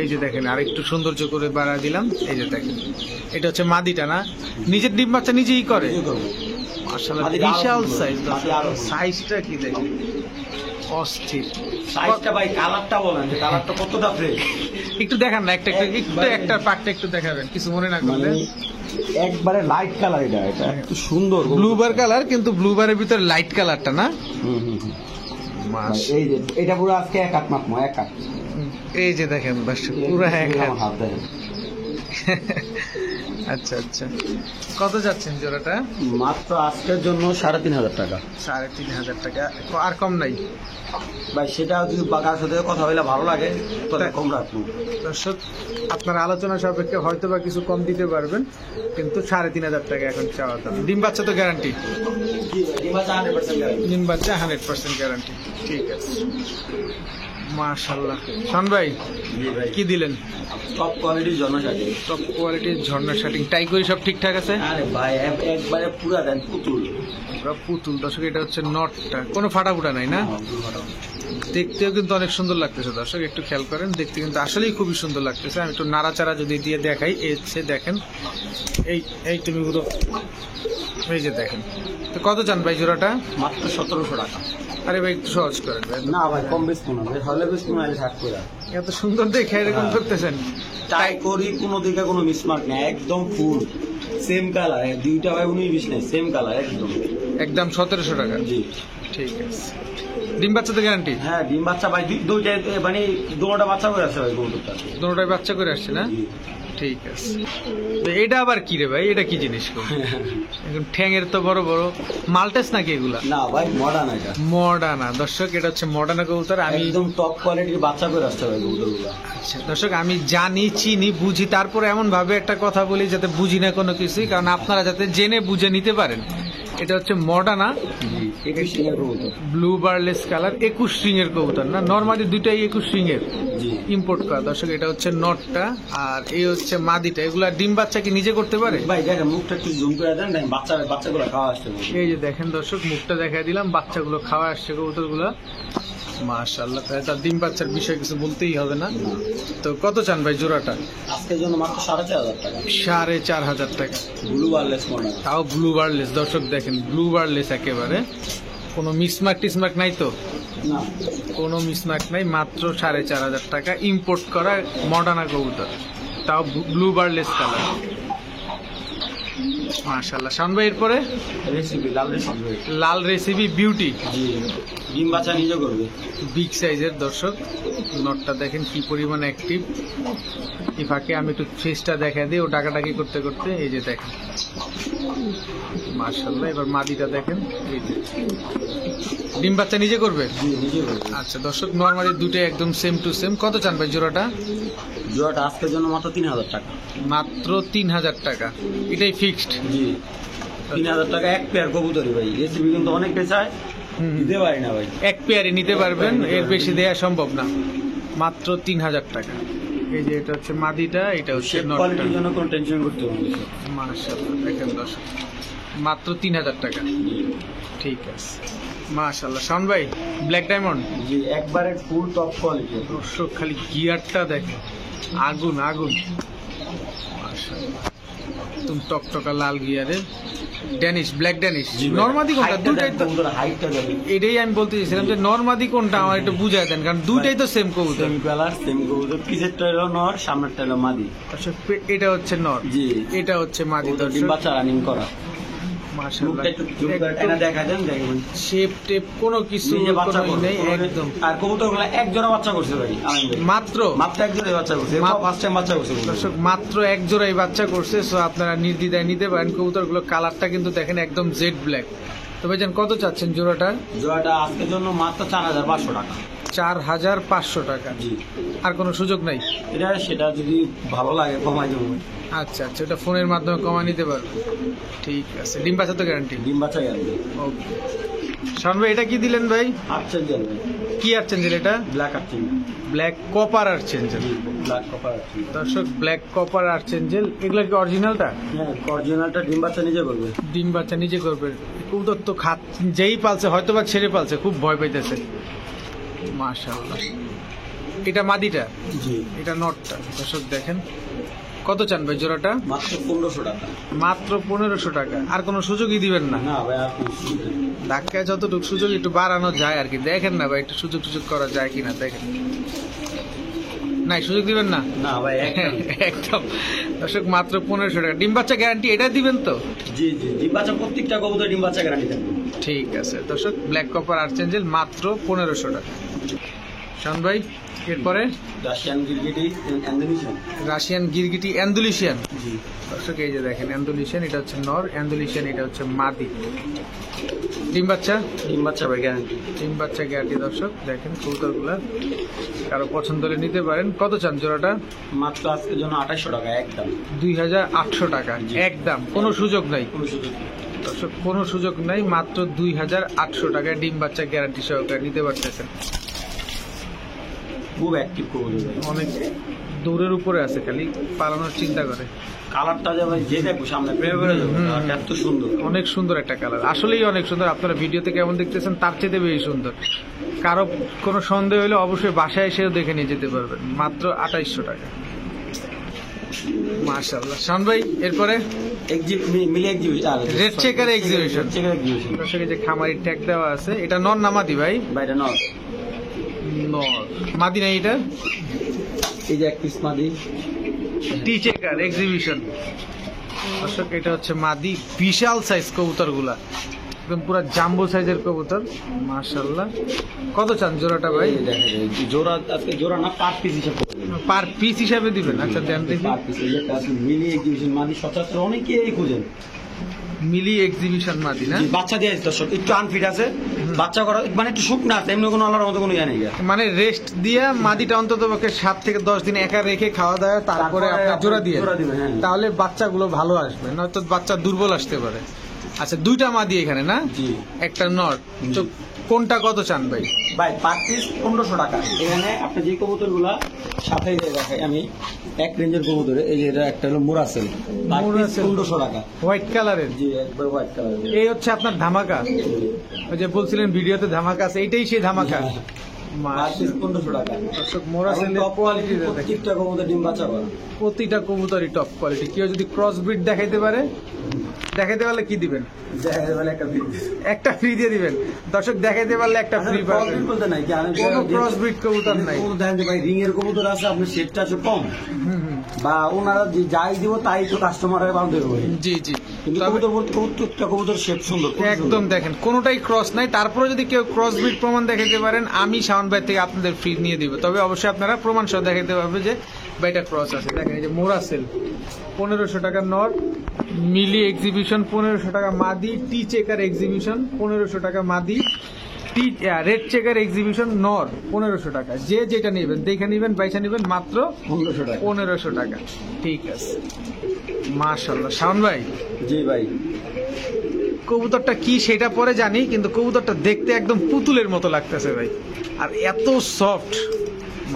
এই যে দেখেন আর একটু সৌন্দর্য করে বাড়ায় দিলাম। এই যে দেখেন এটা হচ্ছে মাদিটা না? নিজের ডিম বাচ্চা নিজেই করে? নিজে করবে। মাশাআল্লাহ মাদিটা আরো বিশাল সুন্দর। সাইজ। মাদিটা আরো সুন্দর। সাইজটা কি দেখেন, অস্থির। সাইজটা ভাই কালারটা বলেন যে কালারটা কতটা ফ্রেশ। একটু দেখান না, একটা পাকটা একটু দেখাবেন, কিছু মনে না করলে। একবারে লাইট কালার এটা একটু সুন্দর ব্লুবার কালার, কিন্তু ব্লুবারের ভিতরে লাইট কালারটা না? এই যে এটা পুরো আজকে এক হাত মাপমো, এক হাত। এই যে দেখেন দর্শক পুরো এক হাত। হাত দেখেন। আচ্ছা আচ্ছা, কত যাচ্ছেন জোড়াটা? মাত্র আজকের জন্য 3500 টাকা। 3500 টাকা, আর কম নাই? ভাই সেটা যদি বাগার সাথে কথা হইলে ভালো লাগে তাহলে কম রাখবো। দর্শক আপনার আলোচনা সাপেক্ষে হয়তো বা কিছু কম দিতে পারবেন, কিন্তু 3500 টাকা এখন চাওয়া দাম। ডিম বাচ্চা তো গ্যারান্টি? ডিম বাচ্চা 100% গ্যারান্টি। ঠিক আছে মাশাআল্লাহ। শান ভাই কি দিলেন? টপ কোয়ালিটির জন্য শাড়ি। টপ কোয়ালিটির ঝর্ণা শার্টিং টাই করি সব ঠিকঠাক আছে? আরে ভাই একবারে পুরা দেন পুতুল। পুরা পুতুল দর্শক। এটা হচ্ছে নটটা, কোনো ফাটাফুটা নাই না? দেখতেও কিন্তু অনেক সুন্দর লাগতেছে দর্শক, একটু খেয়াল করেন, দেখতে কিন্তু আসলেই খুবই সুন্দর লাগতেছে। আমি একটু নাড়াচাড়া যদি দিয়ে দেখাই, এই হচ্ছে দেখেন, এই তুমি পুরো, এই যে দেখেন। তো কত চান ভাই জোড়াটা? মাত্র 1700 টাকা। আরে ভাই একটু সহজ করেন ভাই। না ভাই কম বেশ কোনো ভাই, হলে বেশ কোনো 60 করে। এত সুন্দর দেখে এরকম করতেছেন? টাই করি কোনো দিকে কোনো মিসমার্ক নেই, একদম ফুল সেম কালার। দুইটা ভাই 19-20 নেই, সেম কালার একদম। একদম 1700 টাকা। জি ঠিক আছে। ডিম বাচ্চা তো গ্যারান্টি? হ্যাঁ, ডিম বাচ্চা ভাই দুইটা মানে দুটোটা বাচ্চা করে আসছে ভাই গরুটা। দুটোটাই বাচ্চা করে আসছে না? ঠিক আছে। তো এটা আবার কি রে ভাই, এটা কি জিনিস? এখন ঠ্যাঙের তো বড় বড় মাল্টেস নাকি এগুলা? না ভাই মডার্ন এটা। মডার্না দর্শক, এটা হচ্ছে মডার্না কবুতর। আমি একদম টপ কোয়ালিটির বাচ্চা করে আসছে ভাই গরুগুলো। আচ্ছা দর্শক, আমি জানি চিনি বুঝি, তারপরে এমন ভাবে একটা কথা বলি যাতে বুঝি না কোনো কিছুই, কারণ আপনারা যাতে জেনে বুঝে নিতে পারেন। এটা হচ্ছে মডার্না ব্লু বার্লেস কালার, 21 রিং এর কবুতর না? নরমালি দুইটাই 21 রিং এর ইম্পোর্ট করা দর্শক। এটা হচ্ছে নটটা আর এই হচ্ছে মাদিটা। এগুলা ডিম বাচ্চা কি নিজে করতে পারে? ভাই দেখেন মুখটা একটু জুম করে দেন, বাচ্চাগুলো খাওয়া আসছে। এই যে দেখেন দর্শক, মুখটা দেখাই দিলাম, বাচ্চাগুলো খাওয়া আসছে কবুতরগুলো। মাশাআল্লাহ, তাই তার ডিম বাচ্চার বিষয় কিছু বলতেই হবে না। তো কত চান ভাই জোড়াটা? আজকের জন্য মাত্র 4,500 টাকা। 4,500 টাকা। Blue wireless model. তাও ব্লু বার্ডলেস, দর্শক দেখেন ব্লু বার্ডলেস একেবারে, কোনো মিসমার্ক টিসমার্ক নাই তো? না, কোনো মিসমার্ক নাই, মাত্র 4,500 টাকা। ইম্পোর্ট করা মডার্না কবুতর, তাও ব্লু বার্ডলেস কালার। মাশাআল্লাহ। শান ভাই এরপরে রেসিপি লাল রেসিপি। লাল রেসিপি বিউটি, জি, ডিম বাচ্চা নিজে করবে। বিগ সাইজের দর্শক, নটটা দেখেন কি পরিমাণ অ্যাক্টিভ। এই ফাঁকে আমি একটু ফেসটা দেখা দিই, ও ডাকাডাকি করতে করতে এই যে দেখেন মাশাআল্লাহ। এবার মাদিটা দেখেন, এই যে ডিম বাচ্চা নিজে করবে। জি, নিজে করবে। আচ্ছা দর্শক, নর্মালি দুটোই একদম সেম টু সেম। কত চান ভাই জোড়াটা? জোড়াটা আজকের জন্য মাত্র 3,000 টাকা। মাত্র 3,000 টাকা, এটাই ফিক্সড। জি, 3,000 টাকা এক পেয়ার কবুতরি ভাই। রেসিপি কিন্তু অনেক পেছায়, দিতে পারি না ভাই। এক পেয়ারে নিতে পারবেন, এর বেশি দেওয়া সম্ভব না। মাত্র 3,000 টাকা। এই যে এটা হচ্ছে মাদিটা, এটা হচ্ছে শেপ নটটা। কোয়ালিটির জন্য কোনো টেনশন করতে হবে না। মাশাআল্লাহ দেখেন দর্শক, মাত্র 3,000 টাকা। ঠিক আছে মাশাআল্লাহ। শান ভাই ব্ল্যাক ডায়মন্ড, জি, একবারে ফুল টপ কোয়ালিটি। দর্শক খালি গিয়ারটা দেখেন, আগুন আগুন মাশাআল্লাহ। তুমি টকটকা লাল গিয়ারের ড্যানিশ, ব্ল্যাক ড্যানিশ। নরমাদি কোনটা? দুটাই তো। হাইটটা দেখেন। এটাই আমি বলতে চাইছিলাম যে নরমাদি কোনটা আমার একটু বুঝাই দেন, কারণ দুইটাই তো সেম কবুতর। সেম কালার, সেম কবুতর। পিছেরটা হলো নর, সামনেরটা হলো মাদি। দর্শক এটা হচ্ছে নর, জি, এটা হচ্ছে মাদি। কবুতর ডিম বাচ্চা রানিং করা। মুখটা একটু জুম করে টেনে দেখা দেন, দেখবেন শেপ টেপ কোনো কিছু নিজে বাচ্চা কোনোই করছে নেই একদম। আর কবুতরগুলো এক জোড়া বাচ্চা করছে ভাই, আমিন ভাই। মাত্র মাত্র এক জোড়া বাচ্চা করছে, মাত্র- ফার্স্ট টাইম বাচ্চা করছে কবুতর। দর্শক মাত্র এক জোড়াই বাচ্চা করছে, সো আপনারা নির্দ্বিধায় নিতে পারেন। কবুতরগুলো কালারটা কিন্তু দেখেন একদম জেড ব্ল্যাক। তো ভাইজান কত চাচ্ছেন জোড়াটা? জোড়াটা আজকের জন্য মাত্র 4,500 টাকা। 4,500 টাকা। জি, আর কোনো সুযোগ নাই? এটা সেটা যদি ভালো লাগে কমাই দেবো। আচ্ছা আচ্ছা, ওটা ফোনের মাধ্যমে কমা নিতে পারবেন। ঠিক আছে, ডিম বাচ্চা তো গ্যারান্টি। ডিম বাচ্চা গেলে ওকে। শান ভাই এটা কি দিলেন ভাই? আচ্ছা যাবে। কি আর্চেঞ্জেল এটা? Black arching. Black copper archangel. জি, ব্ল্যাক কপার আর্চিং। দর্শক ব্ল্যাক কপার আর্চেঞ্জেল, এগুলো কি অরিজিনালটা? হ্যাঁ, অরিজিনালটা ডিম বাচ্চা নিজে করবে। ডিম বাচ্চা নিজে করবে। কবুতর তো যেই পালছে হয়তো বা ছেড়ে পালছে, খুব ভয় পাইতেছে। মাশাআল্লাহ। এটা মাদিটা, জি, এটা নটটা। দর্শক দেখেন কত চান ভাই জোড়াটা? মাত্র 1,500 টাকা। মাত্র 1,500 টাকা। আর কোনো সুযোগই দিবেন না? না ভাই, আর কোনো সুযোগ নেই। ধাক্কায় যতটুকু সুযোগ একটু বাড়ানো যায় আর কি। দেখেন না ভাই, একটু সুযোগ সুযোগ করা যায় কিনা দেখেন। নাই, সুযোগ দিবেন না? না ভাই, একদম। একদম। দর্শক মাত্র 1,500 টাকা। ডিম বাচ্চা গ্যারান্টি এটা দিবেন তো? জি জি, ডিম বাচ্চা প্রত্যেকটা কবুতর ডিম বাচ্চা গ্যারান্টি থাকবে। ঠিক আছে দর্শক, ব্ল্যাক কপার আর্চেঞ্জেল মাত্র 1,500 টাকা। শান ভাই এরপরে রাশিয়ান গিরগিটি ইন্দোনেশিয়ান। রাশিয়ান গিরগিটি অ্যান্ডুলিশিয়ান। জি, দর্শক এই যে দেখেন অ্যান্ডুলিশিয়ান, এটা হচ্ছে নর, অ্যান্ডুলিশিয়ান এটা হচ্ছে মাদি। ডিম বাচ্চা, ডিম বাচ্চা ভাই গ্যারান্টি। ডিম বাচ্চা গ্যারান্টি। দর্শক দেখেন কবুতরগুলা, কারো পছন্দ হলে নিতে পারেন। কত চান জোড়াটা? মাত্র আজকের জন্য 2,800 টাকা একদম। 2,800 টাকা একদম, কোনো সুযোগ নাই। কোনো সুযোগ নেই। দর্শক কোনো সুযোগ নাই, মাত্র 2,800 টাকায় ডিম বাচ্চা গ্যারান্টি সহকারে নিতে পারতেছেন। খুব অ্যাক্টিভ কবুতর ভাই। অনেক দৌড়ের উপরে আছে, খালি পালানোর চিন্তা করে। কালারটা যে ভাই যে দেখো সামনে প্রেমে করে যাবো, কালারটা এত সুন্দর। অনেক সুন্দর একটা কালার, আসলেই অনেক সুন্দর। আপনারা ভিডিওতে কেমন দেখতেছেন তার চেয়ে বেশি সুন্দর। কারো কোনো সন্দেহ হলে অবশ্যই বাসায় এসেও দেখে নিয়ে যেতে পারবেন। মাত্র 2,800 টাকা। মাশাআল্লাহ। শান ভাই এরপরে mealy exhibition, red checker exhibition. Checker exhibition. দর্শক এই যে খামারি ট্যাগ দেওয়া আছে, এটা নন না মাদি ভাই? বাইরে নর। নর, মাদি নাই এটা? এই যে এক পিস মাদি। টি চেকার এক্সিবিশন। দর্শক এটা হচ্ছে মাদি, বিশাল সাইজ কবুতর গুলা, একদম পুরো জাম্বো সাইজের কবুতর। মাশাআল্লাহ। কত চান জোড়াটা ভাই? এই দেখেন, এই জোড়া আজকে জোড়া না, পার পিস হিসাবে করে দেবেন। পার পিস হিসাবে দিবেন? আচ্ছা দেন দেখি। Per piece. এই যে একটা আছে মিলি এক্সিবিশন মাদি, সচরাচর অনেকেই খুঁজেন। মিলি এক্সিবিশন মাদি না? জি, বাচ্চা দিয়ে দর্শক একটু আনফিট আছে, বাচ্চা করা মানে একটু শুকনা আছে, এমনি কোনো আলার মতো কোনো ইয়ে নেই। মানে রেস্ট দিয়ে মাদিটা অন্তত পক্ষে 7 থেকে 10 দিন একা রেখে খাওয়া দাওয়া, তারপরে আপনার জোড়া দিয়ে দিবেন। হ্যাঁ, তাহলে বাচ্চাগুলো ভালো আসবে, নয়তো বাচ্চা দুর্বল আসতে পারে। আচ্ছা দুইটা মাদি এখানে না? জি। একটা নট। তো কোনটা কত চান ভাই? ভাই পার পিস 1,500 টাকা। এখানে আপনি যে কবুতর গুলা সাথে দেখাই আমি, এক রেঞ্জের কবুতর। এই যে এটা একটা হলো মুরাসেল, পার পিস মুরাসেল। 1,500 টাকা। হোয়াইট কালারের? জি, একবার হোয়াইট কালার। এই হচ্ছে আপনার ধামাকা। ওই যে বলছিলেন ভিডিওতে ধামাকা আছে, এইটাই সেই ধামাকা। পার পিস 1500 টাকা। দর্শক মোরা সেলের টপ কোয়ালিটি প্রত্যেকটা কবুতর ডিম বাচ্চা করা। প্রতিটা কবুতরই টপ কোয়ালিটি। কেউ যদি ক্রস ব্রিড দেখাইতে পারলে কি দিবেন? একটা ফ্রি দিয়ে দিবেন। দর্শক দেখাইতে পারলে একটা ফ্রি পাবেন। বলতে নাই কি আমি কোনো ক্রস ব্রিড কবুতর নাই। দেখেন যে ভাই রিং এর কবুতর আছে, আপনার সেটটা আছে কম, বা ওনারা যে যাই দিব তাই তো কাস্টমারের বাদ দেবে। জি জি, কিন্তু কবুতর বলতে প্রত্যেকটা কবুতর শেপ সুন্দর, খুব সুন্দর। একদম দেখেন কোনোটাই ক্রস নাই। তারপরে যদি কেউ ক্রস ব্রিড প্রমাণ দেখাতে পারেন, আমি শাওন ভাই থেকে আপনাদের ফ্রি নিয়ে দিব। তবে অবশ্যই আপনারা প্রমাণ সহ দেখাতে পারবে যে ভাইটা ক্রস আছে। দেখেন এই যে মোরাসেল 1500 টাকা নর, মিলি এক্সিবিশন 1500 টাকা মাদি, টি চেকার এক্সিবিশন 1500 টাকা মাদি, রেড চেকার এক্সিবিশন নর 1500 টাকা। যে যেটা নেবেন দেখে নেবেন, বাইসা নেবেন মাত্র 1500 টাকা। 1500 টাকা। ঠিক আছে, মাশাআল্লাহ। শাওন ভাই, জি ভাই, কবুতরটা কি সেটা পরে জানি, কিন্তু কবুতরটা দেখতে একদম পুতুলের মতো লাগতেছে ভাই, আর এত সফট,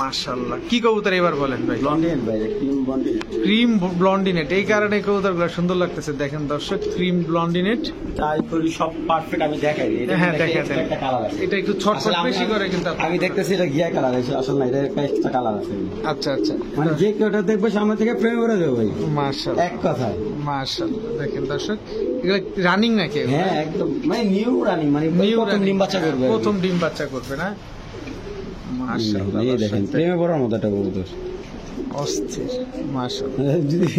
মাশাআল্লাহ। কি কবুতর এবার বলেন ভাই? ব্লন্ডিনেট ভাই, ক্রিম ব্লন্ডিনেট। ক্রিম ব্লন্ডিনেট, এই কারণে কবুতরগুলো সুন্দর লাগতেছে। দেখেন দর্শক, ক্রিম ব্লন্ডিনেট। তাই করি সব পারফেক্ট আমি দেখাই দিই। হ্যাঁ দেখাতেন, একটা কালার আছে, এটা একটু ছটফট বেশি করে কিন্তু আমি দেখতেছি এটা গিয়া কালার আছে, আসলে না, এটা একটা কালার আছে। আচ্ছা আচ্ছা, মানে যে কেউটা দেখবে সামনে থেকে প্রেমে পড়ে যাবে ভাই, মাশাআল্লাহ। এক কথায় মাশাআল্লাহ, দেখেন দর্শক, এগুলো রানিং নাকি? হ্যাঁ একদম, মানে নিউ রানিং, মানে প্রথম ডিম বাচ্চা করবে, প্রথম ডিম বাচ্চা করবে না? মাশাআল্লাহ, এই দেখেন প্রেমে পড়ার মতো একটা কবুতর, অস্থির, মাশাআল্লাহ। যদি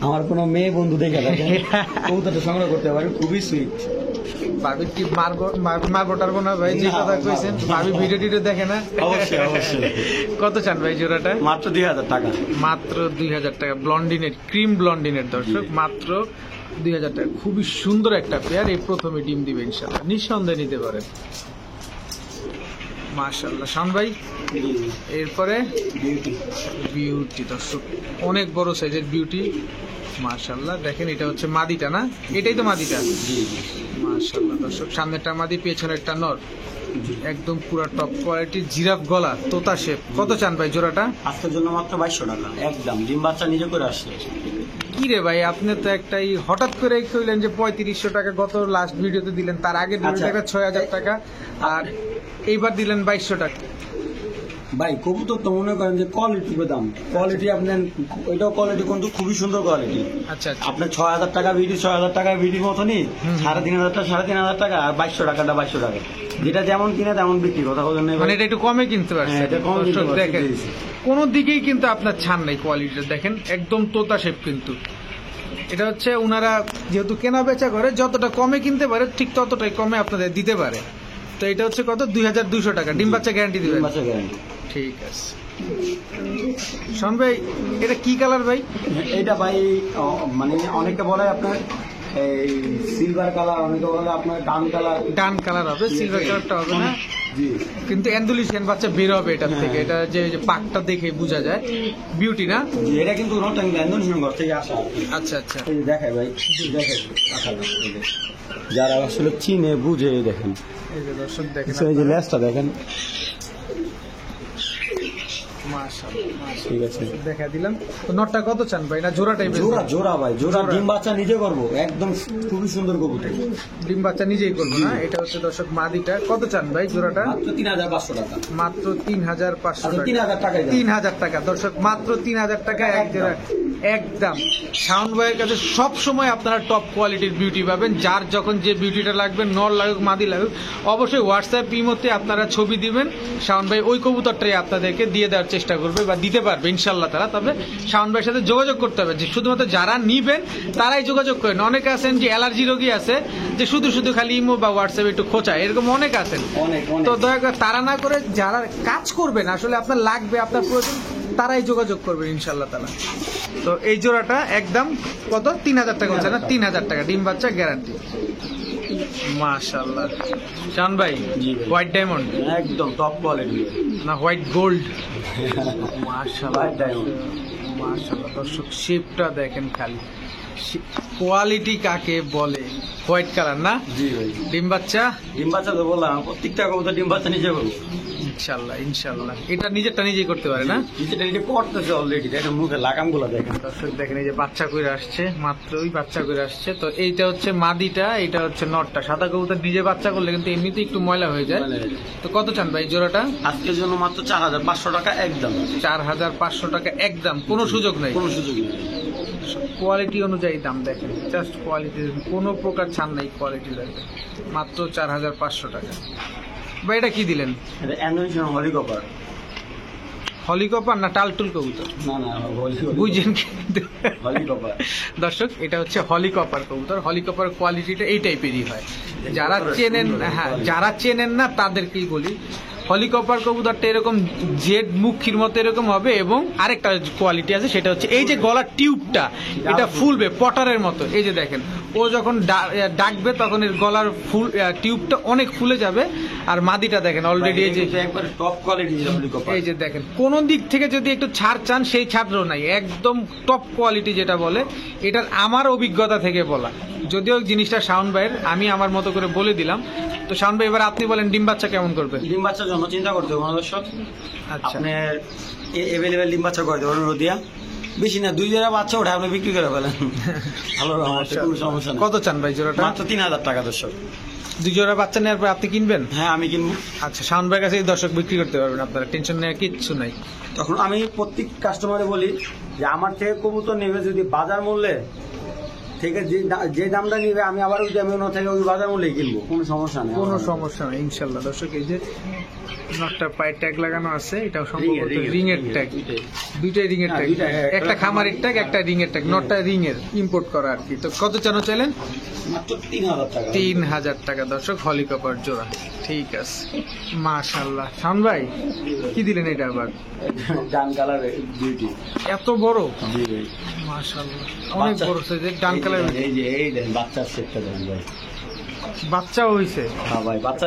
আমার কোনো মেয়ে বন্ধু দেখে থাকে কবুতরটা সংগ্রহ করতে পারে, খুবই সুইট। ভাবি কি মারবো টারবো না ভাই? যে কথা কইছেন, ভাবি ভিডিও টিডিও দেখে না? অবশ্যই অবশ্যই। কত চান ভাই জোড়াটা? মাত্র 2000 টাকা। মাত্র 2000 টাকা। ব্লন্ডিনেট, ক্রিম ব্লন্ডিনেট দর্শক, মাত্র 2000 টাকা। খুবই সুন্দর একটা পেয়ার, এই প্রথমে ডিম দিবে ইনশাআল্লাহ, নিঃসন্দেহে নিতে পারেন। মাশাআল্লাহ। শান ভাই, এরপরে বিউটি দর্শক, অনেক বড় সাইজের বিউটি, মাশাআল্লাহ। দেখেন এটা হচ্ছে মাদিটা না? এটাই তো মাদিটা। মাশাআল্লাহ দর্শক, সামনেরটা মাদি, পেছনেরটা নর, একদম পুরো টপ কোয়ালিটি, জিরাফ গলা, তোতা শেপ। কত চান ভাই জোড়াটা? আজকের জন্য মাত্র 2200 টাকা, একদম ডিম বাচ্চা নিজে করে আসছে। কি রে ভাই, আপনি তো একটাই হঠাৎ করে কইলেন যে 3500 টাকা, গত লাস্ট ভিডিওতে দিলেন, তার আগের ভিডিওতে 6000 টাকা, আর এইবার দিলেন 2200 টাকা। ভাই কবুতর তো মনে করেন যে কোয়ালিটি দাম, কোয়ালিটি আপনার এটাও কোয়ালিটি কিন্তু খুবই সুন্দর কোয়ালিটি। আচ্ছা আচ্ছা, আপনার 6000 টাকা ভিডি, 6000 টাকা ভিডির মতনই 3500 টাকা, 3500 টাকা, আর 2200 টাকাটা 2200 টাকা, যেটা যেমন কিনে তেমন বিক্রি, কথা বলেন। মানে এটা একটু কমে কিনতে পারছেন। হ্যাঁ, এটা কমে কিনতে দর্শক পারছি, দেখেন, জি, জি। কোন দিকেই কিন্তু আপনার ছাড় নাই, কোয়ালিটিটা দেখেন, একদম তোতা শেপ। কিন্তু এটা হচ্ছে ওনারা যেহেতু কেনা বেচা করে, যতটা কমে কিনতে পারে ঠিক ততটাই কমে আপনাদের দিতে পারে। তো এটা হচ্ছে কত? 2200 টাকা। ডিম বাচ্চা গ্যারান্টি দিবেন? ডিম বাচ্চা গ্যারান্টি। ঠিক আছে। শোন ভাই, এটা কি কালার ভাই? এইটা ভাই মানে অনেকে বলে আপনার এই সিলভার কালার, অনেকে বলে আপনার ডান কালার। ডান কালার হবে, সিলভার কালারটা হবে না। জি, কিন্তু অ্যান্ডুলিশিয়ান বাচ্চা বের হবে এটার থেকে। এটা যে পাকটা দেখে বোঝা যায়, বিউটি না? জি, এটা কিন্তু ইন্দোনেশিয়ান ঘর থেকে আসা। আচ্ছা আচ্ছা, এই দেখাই ভাই, দেখেন যারা আসলে চিনে বুঝে, দেখেন এই যে দর্শক দেখেন, এই যে লেজটা দেখেন, মাশাআল্লাহ। ঠিক আছে। দেখা দিলাম। তো নটটা কত চান ভাই? না জোড়াটাই? জোড়া জোড়া ভাই, জোড়া ডিম বাচ্চা নিজে করবো, একদম খুবই সুন্দর কবুতর। ডিম বাচ্চা নিজেই করবো না? এটা হচ্ছে দর্শক মাদিটা। কত চান ভাই জোড়াটা? মাত্র 3500 টাকা। মাত্র 3500 টাকা। 3000 টাকায় 3000 টাকা দর্শক, মাত্র 3000 টাকা এক জোড়া, একদম। শাওন ভাইয়ের কাছে সব সময় আপনারা টপ কোয়ালিটির বিউটি পাবেন। যার যখন যে বিউটিটা লাগবে, নর লাগুক মাদি লাগুক, অবশ্যই হোয়াটসঅ্যাপ ইমোতে আপনারা ছবি দিবেন, শাওন ভাই ওই কবুতরটাই আপনাদেরকে দিয়ে দেওয়ার চেষ্টা করবে বা দিতে পারবে ইনশাল্লাহ তারা। তবে শাওন ভাইয়ের সাথে যোগাযোগ করতে হবে, যে শুধুমাত্র যারা নিবেন তারাই যোগাযোগ করেন। অনেকে আছেন যে অ্যালার্জি রোগী আছে, যে শুধু শুধু খালি ইমো বা হোয়াটসঅ্যাপে একটু খোঁচায়, এরকম অনেক আছেন। তো দয়া করে তারা না করে, যারা কাজ করবেন আসলে আপনার লাগবে, আপনার প্রয়োজন, তারাই যোগাযোগ করবেন ইনশাল্লাহ তারা। তো এই জোড়াটা একদম কত? 3000 টাকা হচ্ছে না? 3000 টাকা, ডিম বাচ্চা গ্যারান্টি। মাশাআল্লাহ। শান ভাই, হোয়াইট ডায়মন্ড একদম টপ কোয়ালিটি না হোয়াইট গোল্ড? মাশাআল্লাহ, হোয়াইট ডায়মন্ড। মাশাআল্লাহ দর্শক, শেপটা দেখেন খালি, কোয়ালিটি কাকে বলে। হোয়াইট কালার না? জি ভাই। ডিম বাচ্চা? ডিম বাচ্চা তো বললাম, প্রত্যেকটা কবুতর ডিম বাচ্চা নিজে করবো। ইনশাল্লাহ ইনশাল্লাহ। এটা নিজেরটা নিজেই করতে পারে না? যেটা এটা করতেছে অলরেডি, দেখেন মুখে লাগামগুলো দেখেন। দর্শক দেখেন এই যে বাচ্চা করে আসছে, মাত্রই বাচ্চা করে আসছে। তো এইটা হচ্ছে মাদিটা, এটা হচ্ছে নটটা। সাদা কবুতর নিজে বাচ্চা করলে কিন্তু এমনিতে একটু ময়লা হয়ে যায়। তো কত চান ভাই জোড়াটা? আজকের জন্য মাত্র 4,500 টাকা একদম। 4,500 টাকা একদম, কোনো সুযোগ নেই? কোনো সুযোগ নেই। কোয়ালিটি অনুযায়ী দাম দেখেন, জাস্ট কোয়ালিটি, কোনো প্রকার ছাড় নাই, কোয়ালিটি দেখেন। মাত্র 4,500 টাকা। ভাই এটা কি দিলেন? এটা অ্যান্ডোনেশিয়ান হলিকপার। হলিকপার না টালটুল কবুতর? না না, বুঝছেন কিন্তু। হলিকপার। দর্শক এটা হচ্ছে হলিকপার কবুতর। হলিকপার কোয়ালিটিটা এই টাইপেরই হয়। যারা চেনেন, হ্যাঁ যারা চেনেন না তাদেরকেই বলি, হলিকপার কবুতরটা এরকম জেড মুখির মতো এরকম হবে, এবং আরেকটা কোয়ালিটি আছে সেটা হচ্ছে এই যে গলার টিউবটা এটা ফুলবে পটারের মতো। এই যে দেখেন ও যখন ডাকবে তখন এর গলার ফুল টিউবটা অনেক ফুলে যাবে। আর মাদিটা দেখেন অলরেডি এই যে একবার টপ কোয়ালিটি হলিকপার। এই যে দেখেন কোন দিক থেকে যদি একটু ছাড় চান সেই ছাড়ও নাই, একদম টপ কোয়ালিটি যেটা বলে। এটার আমার অভিজ্ঞতা থেকে বলা, যদিও জিনিসটা শাওন ভাইয়ের, আমি আমার মতো করে বলে দিলাম। তো শাওন ভাই এবার আপনি বলেন ডিম বাচ্চা কেমন করবে? ডিম বাচ্চার জন্য চিন্তা করতে হবে না দর্শক। আচ্ছা আপনার এভেলেবেল ডিম বাচ্চা করতে পারেন রোদিয়া। বেশি না, 2 জোড়া বাচ্চা ওঠে আপনি বিক্রি করে ফেলেন। ভালো রকম কোনো সমস্যা নেই। কত চান ভাই জোড়াটা? মাত্র 3,000 টাকা দর্শক। 2 জোড়া বাচ্চা নেওয়ার পর আপনি কিনবেন? হ্যাঁ আমি কিনবো। আচ্ছা শাওন ভাইয়ের কাছে দর্শক বিক্রি করতে পারবেন, আপনারা টেনশন নেওয়ার কিচ্ছু নাই। তখন আমি প্রত্যেক কাস্টমারে বলি যে আমার থেকে কবুতর নেবে যদি বাজার মূল্যে, ঠিক আছে, যে দামটা নিবে আমি আবার ওই দামে ওনার থেকে ওই বাজার মূল্যে কিনবো, কোনো সমস্যা নেই। কোনো সমস্যা নেই ইনশাল্লাহ। দর্শক এই যে নটটা পায়ের ট্যাগ লাগানো আছে, এটাও সম্ভবত রিং এর ট্যাগ, দুইটাই রিং এর ট্যাগ, একটা খামারের ট্যাগ একটা রিং এর ট্যাগ। নটটা রিং এর ইম্পোর্ট করা আর কি। তো কত চানো চাইলেন? মাত্র 3,000 টাকা। 3,000 টাকা দর্শক, হলিকপার জোড়া। ঠিক আছে মাশাআল্লাহ। শাওন ভাই কি দিলেন এটা আবার? ডান কালার বিউটি। এত বড়? জি ভাই মাশাআল্লাহ, অনেক বড় সাইজের ডান কালার। এই যে এই দেন বাচ্চার সেটটা দেন ভাই। বাচ্চাও হয়েছে? হ্যাঁ ভাই বাচ্চা,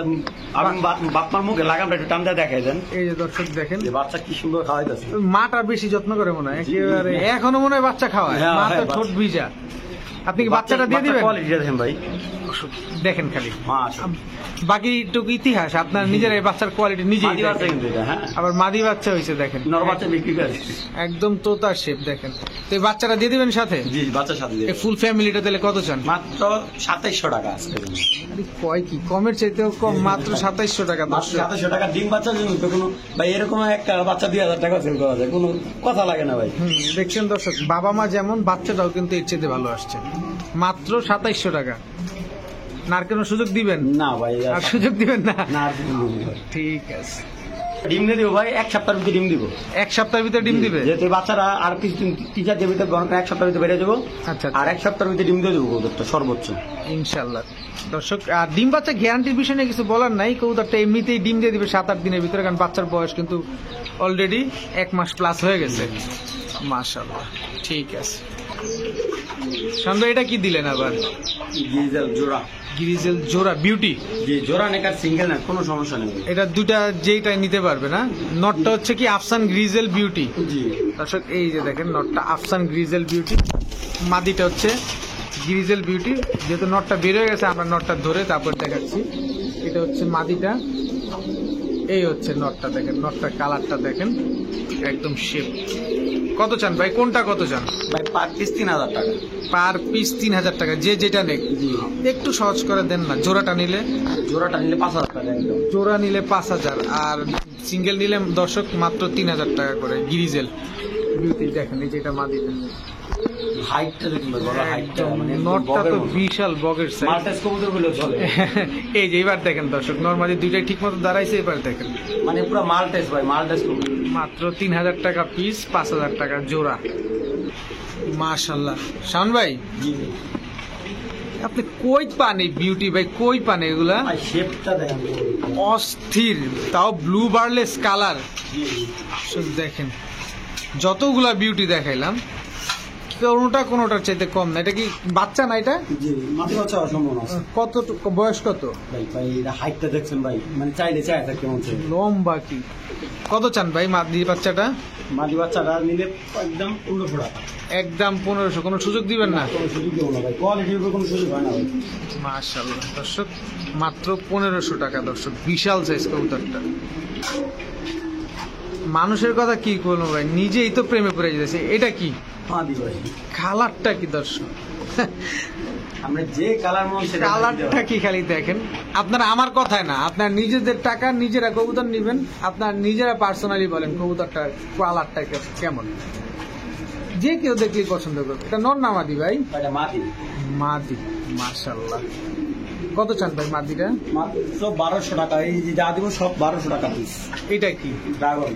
আমি বাপ্পার মুখে লাগামটা একটু টান দিয়ে দেখাই দেন। এই যে দর্শক দেখেন যে বাচ্চা কি সুন্দর খাওয়াইতেছে। মাটা বেশি যত্ন করে মনে হয় একেবারে, এখনো মনে হয় বাচ্চা খাওয়ায়। হ্যাঁ, মা তো হ্যাঁ, ঠোঁট ভিজা। আপনি কি বাচ্চাটা দিয়ে দিবেন? কোয়ালিটিটা দেখেন ভাই, দেখেন খালি মাশাআল্লাহ। বাকিটুকু ইতিহাস, আপনার নিজের এই বাচ্চার কোয়ালিটি নিজেই মাদি বাচ্চা দেখেন। কিন্তু এটা, হ্যাঁ আবার মাদি বাচ্চা হয়েছে দেখেন, নর বাচ্চা বিক্রি করে দিচ্ছি। একদম তোতার শেপ দেখেন। তো এই বাচ্চাটা দিয়ে দিবেন সাথে? জি বাচ্চার সাথে দিয়ে এই ফুল ফ্যামিলিটা তাহলে কত চান? মাত্র 2700 টাকা আজকে। আরে কয় কি কমের চাইতেও কম, মাত্র 2700 টাকা মাত্র দর্শক। 2700 টাকা ডিম বাচ্চার জন্য তো কোনো ভাই এরকম একটা বাচ্চা 2,000 টাকা সেল করা যায়, কোনো কথা লাগে না ভাই। দেখছেন দর্শক, বাবা মা যেমন বাচ্চাটাও কিন্তু এর চেয়ে ভালো আসছে। মাত্র 2700 টাকা। না আর কোনো সুযোগ দিবেন? না ভাই আর সুযোগ দিবেন না? না আর কিছু নেই ভাই। ঠিক আছে, ডিম দিয়ে দিব ভাই, 1 সপ্তাহের ভিতরে ডিম দিব। 1 সপ্তাহের ভিতরে ডিম দিবে? যেহেতু বাচ্চারা আর কিছুদিন টিচার দেবে, 1 সপ্তাহের ভিতরে বেড়ে যাবো। আচ্ছা আর 1 সপ্তাহের ভিতরে ডিম দিয়ে দেবো কবুতরটা সর্বোচ্চ ইনশাল্লাহ। দর্শক আর ডিম বাচ্চা গ্যারান্টির বিষয়ে কিছু বলার নাই, কবুতরটা এমনিতেই ডিম দিয়ে দিবে 7-8 দিনের ভিতরে, কারণ বাচ্চার বয়স কিন্তু অলরেডি 1 মাস প্লাস হয়ে গেছে। মাশাআল্লাহ, ঠিক আছে। শান্ত এটা কি দিলেন আবার? ডিজেল জোড়া, গ্রিজেল জোড়া বিউটি। জি জোড়া নেকার সিঙ্গেল না, কোনো সমস্যা নেই। এটা দুটা যেইটাই নিতে পারবে না? নটটা হচ্ছে কি আফসান গ্রিজেল বিউটি। জি দর্শক এই যে দেখেন নটটা আফসান গ্রিজেল বিউটি, মাদিটা হচ্ছে গ্রিজেল বিউটি। যেহেতু নটটা বের হয়ে গেছে আমরা নটটা ধরে তারপর দেখাচ্ছি। এটা হচ্ছে মাদিটা, এই হচ্ছে নটটা। দেখেন নটটার কালারটা দেখেন, একদম শেপ। কত চান ভাই? কোনটা কত চান ভাই? পার পিস 3,000 টাকা। পার পিস 3,000 টাকা, যে যেটা নেক। জি একটু সহজ করে দেন না। জোড়াটা নিলে? জোড়াটা নিলে 5,000 টাকা একদম। জোড়া নিলে 5,000, আর সিঙ্গেল নিলে দর্শক মাত্র 3,000 টাকা করে। গ্রিজেল বিউটি দেখেন, এই যেটা মাদিটা। হাইটটা দেখুন ভাই, বড় হাইটটা মানে নটটা তো বিশাল বগের সাইজ। মাল্টাস কবুতর গুলো চলে। এই যে এবার দেখেন দর্শক, নরমালি দুইটাই ঠিক মতো দাঁড়াইছে। এবার দেখেন মানে পুরো মাল্টাস ভাই, মাল্টাস কবুতর। মাত্র 3,000 টাকা পিস, 5,000 টাকা জোড়া। মাশাআল্লাহ। শাওন ভাই জি আপনি কই পান এই বিউটি ভাই? কই পান এগুলা? ভাই শেপটা দেখেন, অস্থির, তাও ব্লু বার্লেস কালার। দেখেন যতগুলা বিউটি দেখাইলাম কোনোটার চাইতে কম না। এটা কি বাচ্চা না? এটা জি মাটি বাচ্চা অসম্ভব আছে। কত বয়স কত ভাই ভাই এটা হাইটটা দেখছেন ভাই, মানে চাইলে চাই থাকে কেমন চাই। লম্বা কি? কত চান ভাই মাদি বাচ্চাটা? মাটি বাচ্চাটা নিলে একদম 1500 টাকা। একদম 1500, কোনো সুযোগ দিবেন না? কোনো সুযোগ দেবো না ভাই, কোয়ালিটির উপর কোনো সুযোগ হয় না ভাই। মাশাআল্লাহ দর্শক, মাত্র 1500 টাকা দর্শক, বিশাল সাইজ কবুতরটা। মানুষের কথা কি বলবো ভাই, নিজেই তো প্রেমে পড়ে যেতেছে। এটা কি মাদি ভাই, কালারটা কি দর্শক, আমরা যে কালার মন সেটা কালারটা কি খালি দেখেন। আপনারা আমার কথায় না, আপনার নিজেদের টাকা নিজেরা কবুতর নিবেন, আপনার নিজেরা পার্সোনালি বলেন কবুতরটার কালারটা কেমন, যে কেউ দেখলেই পছন্দ করবে। এটা নর না মাদি ভাই? এটা মাদি। মাদি, মাশাআল্লাহ। কত চান ভাই মাদিটা? সব 1200 টাকা, এই যে যা দিব সব 1200 টাকা পিস। এটা কি? ড্রাগন।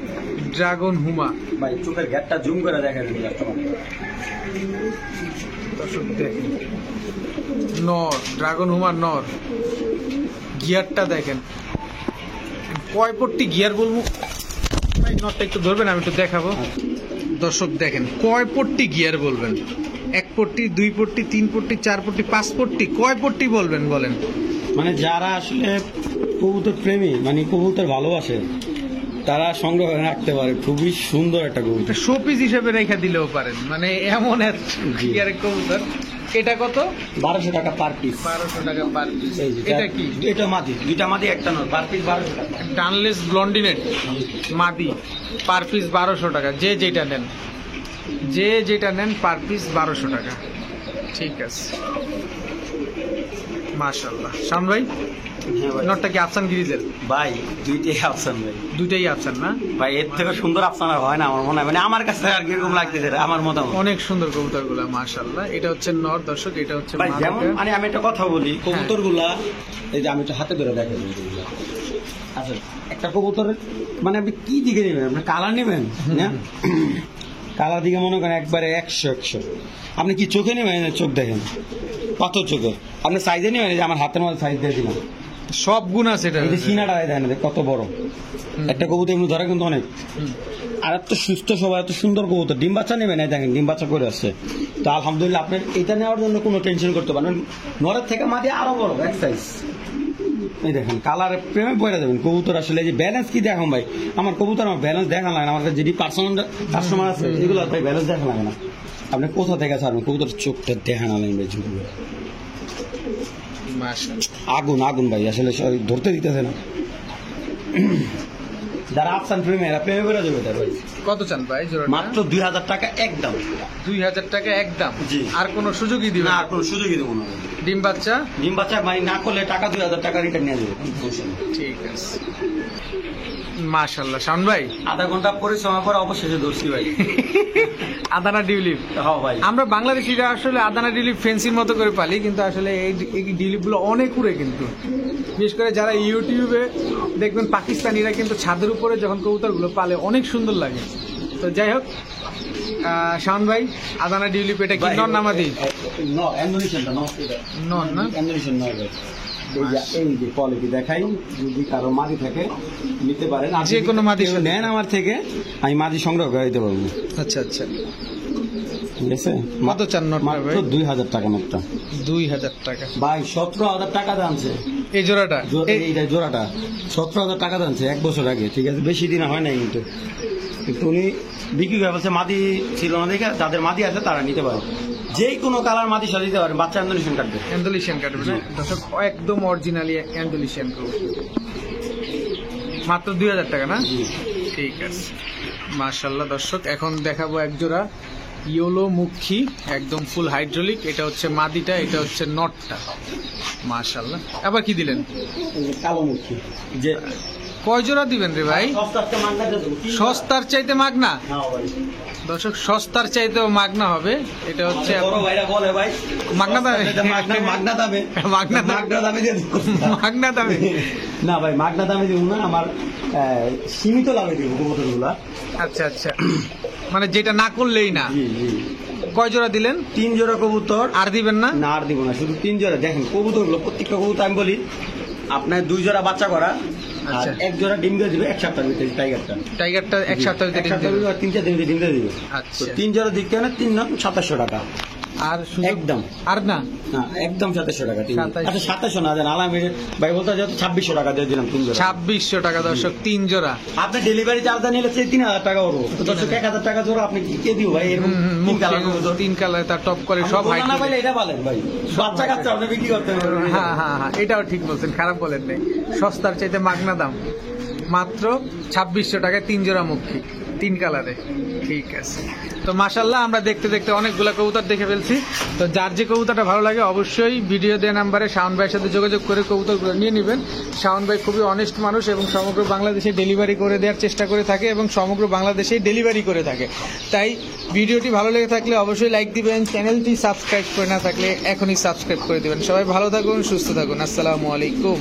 ড্রাগন হুমা। ভাই চোখের ঘেরটা জুম করে দেখেন দর্শক দেখেন, নর, ড্রাগন হুমার নর। গিয়ারটা দেখেন, কয় পট্টি গিয়ার বলবো ভাই? নটটা একটু ধরবেন, আমি একটু দেখাবো। দর্শক দেখেন, কয় পট্টি গিয়ার বলবেন? 1 পট্টি, 2 পট্টি, 3 পট্টি, 4 পট্টি, 5 পট্টি, কয় পট্টি বলবেন বলেন? মানে যারা আসলে কবুতর প্রেমী, মানে কবুতর ভালোবাসে, তারা সংগ্রহ করে রাখতে পারে। খুবই সুন্দর একটা কবুতর, শোপিস হিসেবে রেখে দিলেও পারেন, মানে এমন এক গিয়ারের কবুতর। এটা কত? 1200 টাকা পার পিস। 1200 টাকা পার পিস। এই যে এটা কি? এটা মাদি, দুইটা মাদি একটা নর, পার পিস 1200 টাকা। ডানলেস ব্লন্ডিনেট মাদি, পার পিস 1200 টাকা। যে যেটা নেন, যে যেটা নেন পার পিস 1200 টাকা। ঠিক আছে, মাশাআল্লাহ। শাম ভাই, হ্যাঁ ভাই। নটটা কি আফসান গিরিজের? ভাই দুইটাই আফসান ভাই। দুইটাই আফসান না ভাই? এর থেকে সুন্দর আফসান আর হয় না আমার মনে হয়, মানে আমার কাছে আর কিরকম লাগতেছে আমার মতামত। অনেক সুন্দর কবুতর গুলা, মাশাআল্লাহ। এটা হচ্ছে নর দর্শক, এটা হচ্ছে ভাই যেমন মাদিটা। মানে আমি একটা কথা বলি, কবুতর গুলা এই যে আমি তো হাতে ধরে দেখাই। আচ্ছা, একটা কবুতরের মানে আপনি কি দিকে নেবেন? আপনি কালার নেবেন না? কালার দিকে মনে করেন একবারে 100। আপনি কি চোখে নেবেন? চোখ দেখেন কত চোখে। আপনি সাইজে নেবেন, এই যে আমার হাতের মধ্যে সাইজ দিয়ে দিলাম, সব গুণ আছে এটা। এই যে সিনাটা দেখেন কত বড় একটা কবুতর, এমনি ধরা কিন্তু অনেক। আর এত সুস্থ সবাই, এত সুন্দর কবুতর। ডিম বাচ্চা নেবেন, এই দেখেন ডিম বাচ্চা করে আসছে। তো আলহামদুলিল্লাহ, আপনার এটা নেওয়ার জন্য কোনো টেনশন করতে পারেন। নরের থেকে মাদি আরো বড় এক সাইজ। এই দেখেন কালারে প্রেমে পড়ে যাবেন। কবুতর আসলে এই যে ব্যালেন্স কি দেখুন ভাই, আমার কবুতর আমার ব্যালেন্স দেখা লাগে না। আমার কাছে যেটি পার্সোনাল কাস্টমার আছে এগুলো ভাই ব্যালেন্স দেখা লাগে না। আপনি কোথা থেকে ছাড়বেন? কবুতর চোখটা দেখা না লাগবে, ঝুঁকবে। মাশাআল্লাহ, আগুন আগুন ভাই, আসলে ধরতে দিতেছে না। যারা আফসান প্রেমে, এরা প্রেমে বেরো যাবে তার ভাই। কত চান ভাই জোড়া? মাত্র 2000 টাকা একদম। 2000 টাকা একদম? জি। আর কোনো সুযোগই দিবেন না, না? আর কোনো সুযোগই দেবো না। ডিম বাচ্চা? ডিম বাচ্চা মানে না করলে টাকা 2000 টাকা রিটার্ন নিয়ে যাবে। ঠিক আছে, মাশাআল্লাহ। শাওন ভাই, আধা ঘন্টা পরিশ্রমের পর অবশেষে ধরছি ভাই। আদানা ডিউলিপ। হ্যাঁ ভাই। আমরা বাংলাদেশিরা আসলে আদানা ডিউলিপ ফেন্সির মতো করে পালি, কিন্তু আসলে এই ডিউলিপ গুলো অনেক উড়ে। কিন্তু বিশেষ করে যারা ইউটিউবে দেখবেন, পাকিস্তানিরা কিন্তু ছাদের উপরে যখন কবুতর গুলো পালে অনেক সুন্দর লাগে। তো যাই হোক, শাওন ভাই, আদানা ডিউলিপ এটা কি নর না মাদি? নর না? এই যে কোয়ালিটি দেখাই, যদি কারো মাদি থাকে নিতে পারেন। যে কোনো মাদি নেন আমার থেকে, আমি মাদি সংগ্রহ করে দিতে পারবো। আচ্ছা আচ্ছা, ঠিক আছে। কত চান নট ভাই? মাত্র 2000 টাকা নোটটা। 2000 টাকা ভাই 17,000 টাকা দামছে এই জোড়াটা? এইটা জোড়াটা 17,000 টাকা দামছে 1 বছর আগে। ঠিক আছে, বেশি দিন হয় নাই, কিন্তু উনি বিক্রি করে বলছে মাদি ছিল না দেখে, যাদের মাদি আছে তারা নিতে পারে। যে কোনো কালার মাদি সাজিয়ে দিতে পারেন, বাচ্চা অ্যান্ডোলেশন কাটবে। অ্যান্ডোলেশন কাটবে না দর্শক, একদম অরিজিনালি অ্যান্ডোলেশন করবে। মাত্র 2000 টাকা না? ঠিক আছে, মাশাআল্লাহ। দর্শক এখন দেখাবো এক জোড়া ইয়েলো মুখী, একদম ফুল হাইড্রোলিক। এটা হচ্ছে মাদিটা, এটা হচ্ছে নটটা। মাশাআল্লাহ। আবার কি দিলেন? কালো মুখী। যে কয় জোড়া দিবেন রে ভাই? সস্তার চাইতে মাগনা? দর্শক, সস্তার চাইতেও মাগনা হবে। এটা হচ্ছে বড় ভাইরা বলে ভাই মাগনা দামে, মাগনা দামে, মাগনা দামে দিয়ে দিব। মাগনা দামে না ভাই, মাগনা দামে দিব না, আমার সীমিত লাভে দিব কবুতরগুলা। আচ্ছা আচ্ছা, মানে যেটা না করলেই না। জি জি। কয় জোড়া দিলেন? 3 জোড়া কবুতর। আর দিবেন না? না, আর দিব না, শুধু 3 জোড়া। দেখেন কবুতরগুলো, প্রত্যেকটা কবুতর আমি বলি আপনার 2 জোড়া বাচ্চা করা, আর আচ্ছা। 1 জোড়া ডিম দিয়ে দিবে 1 সপ্তাহের ভিতরে। টাইগারটা 1 সপ্তাহ ভিতরে ডিম দেবে? 3 দিন ডিম দিয়ে দিবে। আচ্ছা। 3 জোড়া দিকে না 3 নং 2700 টাকা আর সুযোগ? একদম। আর না? না, একদম 2700 টাকা। 2700 আচ্ছা 2700 না, জান আলামের ভাই বলতে যেহেতু 2600 টাকা দিয়ে দিলাম 3 জোড়া। 2600 টাকা দর্শক, 3 জোড়া। আপনার ডেলিভারি চার্জটা নিলে 3000 টাকা ওরও, তো দর্শক 1000 টাকা জোড়া আপনি কি কে দিব ভাই? এরকম 3 কালার কবুতর, 3 কালার, তার টপ করে সব হাইট। না ভাই, এটা বলেন ভাই, বাচ্চা কাচ্চা আপনি বিক্রি করতে পারবেন। হ্যাঁ হ্যাঁ হ্যাঁ, এটাও ঠিক বলছেন, খারাপ বলেন নাই। সস্তার চাইতে মাগনা দাম। মাত্র 2600 টাকায় 3 জোড়া মুখী, 3 কালারে। ঠিক আছে, তো মাশাল্লাহ আমরা দেখতে দেখতে অনেকগুলো কবুতর দেখে ফেলছি। তো যার যে কবুতরটা ভালো লাগে অবশ্যই ভিডিও দেওয়া নাম্বারে শাওন ভাইয়ের সাথে যোগাযোগ করে কবুতরগুলো নিয়ে নেবেন। শাওন ভাই খুবই অনেস্ট মানুষ এবং সমগ্র বাংলাদেশে ডেলিভারি করে দেওয়ার চেষ্টা করে থাকে এবং সমগ্র বাংলাদেশেই ডেলিভারি করে থাকে। তাই ভিডিওটি ভালো লেগে থাকলে অবশ্যই লাইক দিবেন, চ্যানেলটি সাবস্ক্রাইব করে না থাকলে এখনই সাবস্ক্রাইব করে দিবেন। সবাই ভালো থাকুন, সুস্থ থাকুন, আসসালামু আলাইকুম।